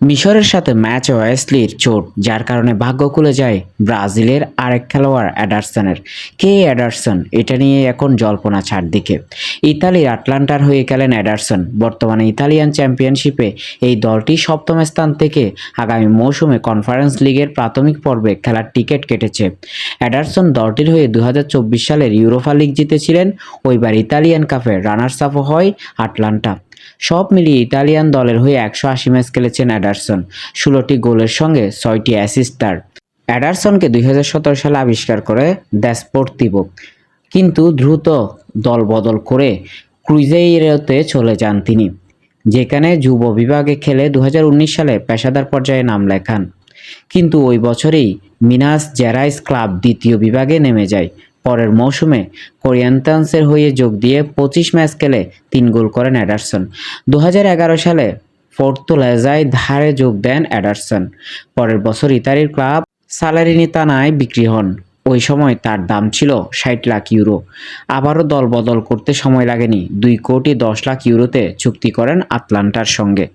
মিশরের সাথে ম্যাচে ওয়েসলির চোট, যার কারণে ভাগ্য খুলে যায় ব্রাজিলের আরেক খেলোয়াড় এডারসনের। কে এডারসন? এটা নিয়ে এখন জল্পনা চারদিকে। ইতালির আটলান্টার হয়ে খেলেন এডারসন। বর্তমানে ইতালিয়ান চ্যাম্পিয়নশিপে এই দলটি সপ্তম স্থান থেকে আগামী মৌসুমে কনফারেন্স লিগের প্রাথমিক পর্বে খেলার টিকিট কেটেছে। এডারসন দলটির হয়ে 2024 সালের ইউরোপা লিগ জিতেছিলেন। ওইবার ইতালিয়ান কাপের রানার্স আপ হয় আটলান্টা। সব মিলিয়ে ইতালিয়ান দলের হয়ে 180 ম্যাচ খেলেছেন এডারসন। 16টি গোলের সঙ্গে 6টি অ্যাসিস্ট তার। এডারসনকে 2017 সালে আবিষ্কার করে দ্য স্পোর্তিভো, কিন্তু দ্রুত দল বদল করে ক্রুজেইরোতে চলে যান তিনি, যেখানে যুব বিভাগে খেলে 2019 সালে পেশাদার পর্যায়ে নাম লেখান। কিন্তু ওই বছরেই মিনাস জেরাইস ক্লাব দ্বিতীয় বিভাগে নেমে যায়। পরের মৌসুমে কোরিয়ান্তান্সের হয়ে যোগ দিয়ে 25 ম্যাচ খেলে 3 গোল করেন এডারসন। 2011 সালে ফোর্তালেজায় ধারে যোগ দেন এডারসন। পরের বছর ইতালির ক্লাব সালেরিনিতানায় বিক্রি হন। ওই সময় তার দাম ছিল 60 লাখ ইউরো। আবারও দল বদল করতে সময় লাগেনি, 2 কোটি 10 লাখ ইউরোতে চুক্তি করেন আটলান্টার সঙ্গে।